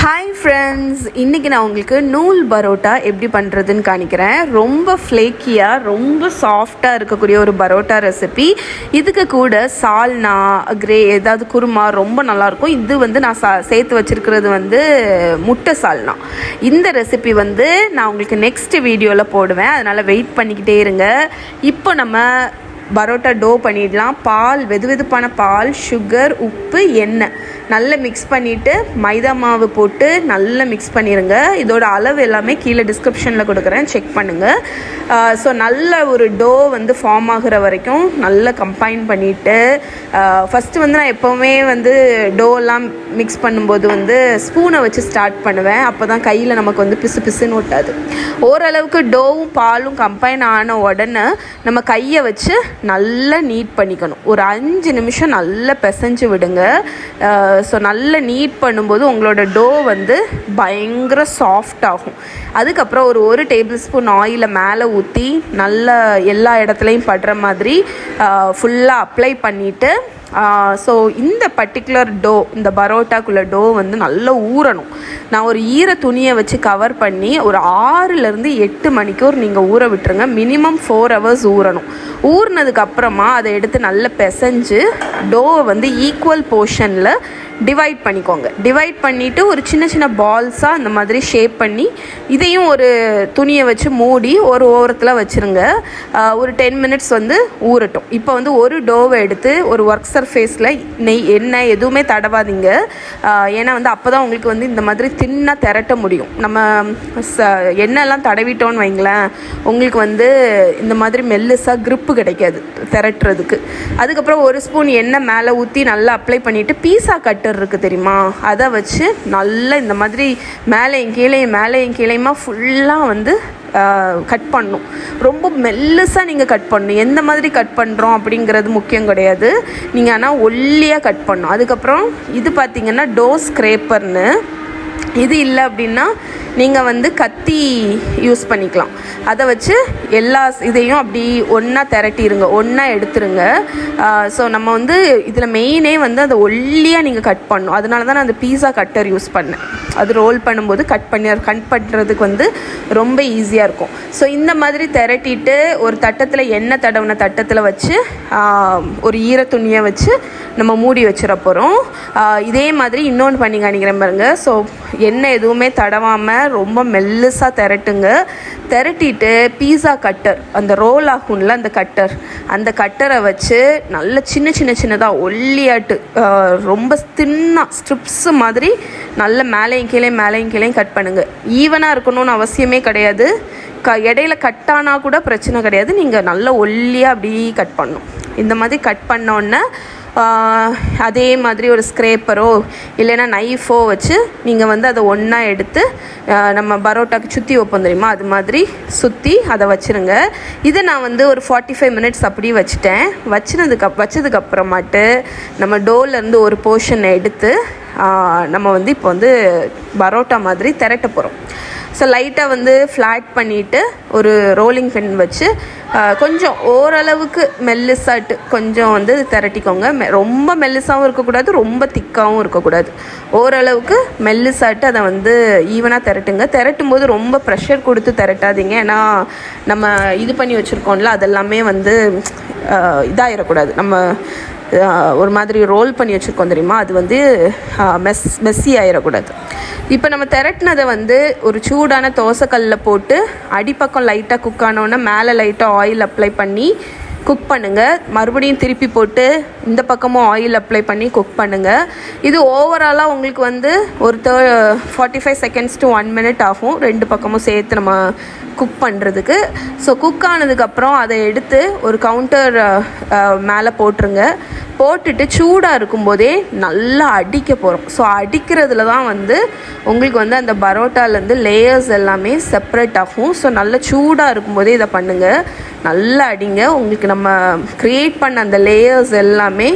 Hi friends, இன்றைக்கி நான் உங்களுக்கு நூல் பரோட்டா எப்படி பண்ணுறதுன்னு காணிக்கிறேன். ரொம்ப ஃப்ளேக்கியாக ரொம்ப சாஃப்டாக இருக்கக்கூடிய ஒரு பரோட்டா ரெசிபி. இதுக்கு கூட சால்னா ஏதாவது குருமா ரொம்ப நல்லாயிருக்கும். இது நான் சேர்த்து வச்சுருக்கிறது முட்டை சால்னா. இந்த ரெசிபி நான் உங்களுக்கு நெக்ஸ்ட் வீடியோவில் போடுவேன், அதனால் வெயிட் பண்ணிக்கிட்டே இருங்க. இப்போ நம்ம பரோட்டா டோ பண்ணிடலாம். பால், வெதுவெதுப்பான பால், சுகர், உப்பு, எண்ணெய் நல்லா மிக்ஸ் பண்ணிவிட்டு மைதா மாவு போட்டு நல்லா மிக்ஸ் பண்ணிடுங்க. இதோட அளவு எல்லாமே கீழே டிஸ்கிரிப்ஷனில் கொடுக்குறேன், செக் பண்ணுங்கள். ஸோ நல்ல ஒரு டோ ஃபார்ம் ஆகிற வரைக்கும் நல்லா கம்பைன் பண்ணிவிட்டு ஃபஸ்ட்டு நான் எப்போவுமே டோலாம் மிக்ஸ் பண்ணும்போது ஸ்பூனை வச்சு ஸ்டார்ட் பண்ணுவேன். அப்போ தான் கையில் நமக்கு பிசு பிசுன்னு ஒட்டாது. ஓரளவுக்கு டோவும் பாலும் கம்பைன் ஆன உடனே நம்ம கையை வச்சு நல்லா நீட் பண்ணிக்கணும். ஒரு 5 நிமிஷம் நல்லா பிசைஞ்சு விடுங்க. ஸோ நல்லா நீட் பண்ணும்போது உங்களோட டோ பயங்கர சாஃப்ட் ஆகும். அதுக்கப்புறம் ஒரு டேபிள் ஸ்பூன் ஆயிலை மேலே ஊற்றி நல்லா எல்லா இடத்துலையும் படுற மாதிரி ஃபுல்லாக அப்ளை பண்ணிவிட்டு ஸோ இந்த பர்டிகுலர் டோ, இந்த பரோட்டாக்குள்ள டோ நல்லா ஊறணும். நான் ஒரு ஈர துணியை வச்சு கவர் பண்ணி ஒரு 6-8 மணிக்கூர் நீங்கள் ஊற விட்டுருங்க. மினிமம் 4 ஹவர்ஸ் ஊறணும். ஊறினதுக்கப்புறமா அதை எடுத்து நல்லா பிசைஞ்சு டோவை ஈக்குவல் போர்ஷனில் டிவைட் பண்ணிக்கோங்க. டிவைட் பண்ணிவிட்டு ஒரு சின்ன சின்ன பால்ஸாக அந்த மாதிரி ஷேப் பண்ணி இதையும் ஒரு துணியை வச்சு மூடி ஒரு ஓரத்தில் வச்சுருங்க. ஒரு 10 மினிட்ஸ் ஊறட்டும். இப்போ ஒரு டோவை எடுத்து ஒரு ஒர்க் சர்ஃபேஸில் எண்ணெய் எதுவுமே தடவாதீங்க. ஏன்னா அப்போ தான் உங்களுக்கு இந்த மாதிரி தின்னாக திரட்ட முடியும். நம்ம எண்ணெய்லாம் தடவிட்டோன்னு வைங்களேன், உங்களுக்கு இந்த மாதிரி மெல்லுசாக grip கிடைக்காது திரட்டுறதுக்கு. அதுக்கப்புறம் ஒரு ஸ்பூன் எண்ணெய் மேலே ஊற்றி நல்லா அப்ளை பண்ணிவிட்டு பீஸா கட்டர் இருக்குது தெரியுமா, அதை வச்சு நல்லா இந்த மாதிரி மேலேயும் கீழேயுமா ஃபுல்லாக கட் பண்ணணும். ரொம்ப மெல்லுசாக நீங்கள் கட் பண்ணணும். எந்த மாதிரி கட் பண்ணுறோம் அப்படிங்கிறது முக்கியம் கிடையாது. நீங்கள் ஆனால் ஒல்லியாக கட் பண்ணணும். அதுக்கப்புறம் இது பார்த்திங்கன்னா டோ ஸ்க்ரேப்பர்னு, இது இல்லை அப்படின்னா நீங்கள் கத்தி யூஸ் பண்ணிக்கலாம். அதை வச்சு எல்லா இதையும் அப்படி ஒன்றா திரட்டிடுங்க, ஒன்றா எடுத்துருங்க. ஸோ நம்ம இதில் மெயினே அதை ஒல்லியாக நீங்கள் கட் பண்ணணும். அதனால தான் நான் அந்த பீஸா கட்டர் யூஸ் பண்ணேன். அது ரோல் பண்ணும்போது கட் பண்ணுறதுக்கு ரொம்ப ஈஸியாக இருக்கும். ஸோ இந்த மாதிரி திரட்டிட்டு ஒரு தட்டத்தில் எண்ணெய் தடவின தட்டத்தில் வச்சு ஒரு ஈர துணியை வச்சு நம்ம மூடி வச்சிட போகிறோம். இதே மாதிரி இன்னொன்று பண்ணி காணிக்கிறேன் பாருங்க. ஸோ எண்ணெய் எதுவுமே தடவாமல் ரொம்ப மெல்லுசாக திரட்டுங்க. திரட்டிட்டு பீஸா கட்டர், அந்த ரோல் ஆகும்ல அந்த கட்டரை வச்சு நல்ல சின்னதாக ஒல்லியாட்டு ரொம்ப தின்னாக ஸ்ட்ரிப்ஸ் மாதிரி நல்ல மேலேயும் கீழேயும் கட் பண்ணுங்கள். ஈவனாக இருக்கணும்னு அவசியமே கிடையாது. இடையில கட்டானா கூட பிரச்சனை கிடையாது. நீங்கள் நல்ல ஒல்லியாக அப்படி கட் பண்ணணும். இந்த மாதிரி கட் பண்ணோன்னே அதே மாதிரி ஒரு ஸ்க்ரேப்பரோ இல்லைன்னா நைஃபோ வச்சு நீங்கள் அதை ஒன்றா எடுத்து நம்ம பரோட்டாக்கு சுற்றி வைப்போம் தெரியுமா, அது மாதிரி சுற்றி அதை வச்சுருங்க. இதை நான் ஒரு 45 மினிட்ஸ் அப்படி வச்சுட்டேன். வச்சதுக்கப்புறமாட்டு நம்ம டோலேருந்து ஒரு போர்ஷனை எடுத்து நம்ம இப்போ பரோட்டா மாதிரி திரட்ட போகிறோம். ஸோ லைட்டாக ஃப்ளாட் பண்ணிவிட்டு ஒரு ரோலிங் பின் வச்சு கொஞ்சம் ஓரளவுக்கு மெல்லிசாட்டு கொஞ்சம் திரட்டிக்கோங்க. ரொம்ப மெல்லிசாகவும் இருக்கக்கூடாது, ரொம்ப திக்காகவும் இருக்கக்கூடாது. ஓரளவுக்கு மெல்லிசாட்டு அதை ஈவனாக திரட்டுங்க. திரட்டும் போது ரொம்ப ப்ரெஷர் கொடுத்து திரட்டாதீங்க. ஏன்னா நம்ம இது பண்ணி வச்சுருக்கோம்ல, அதெல்லாமே இதாகிடக்கூடாது. நம்ம ஒரு மாதிரி ரோல் பண்ணி வச்சுருக்கோம் தெரியுமா, அது மெஸ்ஸி ஆகிடக்கூடாது. இப்போ நம்ம திரட்டினதை ஒரு சூடான தோசைக்கல்லில் போட்டு அடிப்பக்கம் லைட்டாக குக் ஆனோன்னா மேலே லைட்டாக ஆயில் அப்ளை பண்ணி குக் பண்ணுங்கள். மறுபடியும் திருப்பி போட்டு இந்த பக்கமும் ஆயில் அப்ளை பண்ணி குக் பண்ணுங்கள். இது ஓவராலாக உங்களுக்கு ஒரு 45 செகண்ட்ஸ் to 1 மினிட் ஆகும், 2 பக்கமும் சேர்த்து நம்ம குக் பண்ணுறதுக்கு. ஸோ குக் ஆனதுக்கப்புறம் அதை எடுத்து ஒரு கவுண்டர் மேலே போட்டுருங்க. போட்டுட்டு சூடாக இருக்கும்போதே நல்லா அடிக்க போகிறோம். ஸோ அடிக்கிறதுல தான் உங்களுக்கு அந்த பரோட்டாலேருந்து லேயர்ஸ் எல்லாமே செப்பரேட் ஆகும். ஸோ நல்லா சூடாக இருக்கும்போதே இதை பண்ணுங்கள். நல்லா அடிங்க. உங்களுக்கு நம்ம க்ரியேட் பண்ண அந்த லேயர்ஸ் எல்லாமே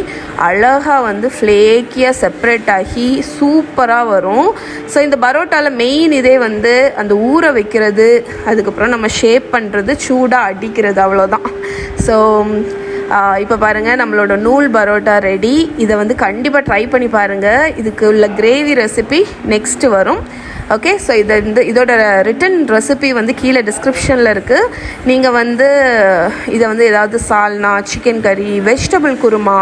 அழகாக ஃப்ளேக்கியாக செப்பரேட் ஆகி சூப்பராக வரும். ஸோ இந்த பரோட்டாவில் மெயின் இதே அந்த ஊற வைக்கிறது, அதுக்கப்புறம் நம்ம ஷேப் பண்ணுறது, சூடாக அடிக்கிறது, அவ்வளோதான். ஸோ இப்போ பாருங்கள் நம்மளோட நூல் பரோட்டா ரெடி. இதை வந்து கண்டிப்பாக ட்ரை பண்ணி பாருங்கள். இதுக்கு உள்ள கிரேவி ரெசிபி நெக்ஸ்ட்டு வரும். ஓகே, ஸோ இதோட ரிட்டன் ரெசிபி வந்து கீழே டிஸ்கிரிப்ஷனில் இருக்குது. நீங்கள் வந்து இதை வந்து ஏதாவது சால்னா, சிக்கன் கறி, வெஜிடபிள் குருமா,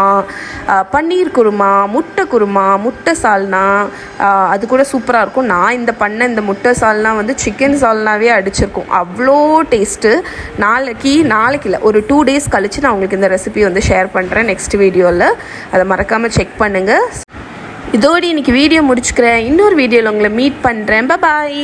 பன்னீர் குருமா, முட்டை குருமா, முட்டை சால்னா, அது கூட சூப்பராக இருக்கும். நான் இந்த முட்டை சால்னா வந்து சிக்கன் சால்னாவே அடிச்சிருக்கும், அவ்வளோ டேஸ்ட்டு. நாளைக்கு இல்லை, ஒரு 2 days கழித்து நான் உங்களுக்கு இந்த ரெசிபி வந்து ஷேர் பண்ணுறேன் நெக்ஸ்ட் வீடியோவில். அதை மறக்காமல் செக் பண்ணுங்கள். இதோடு இன்றைக்கி வீடியோ முடிச்சுக்கிறேன். இன்னொரு வீடியோவில் உங்களை மீட் பண்ணுறேன். பாய்.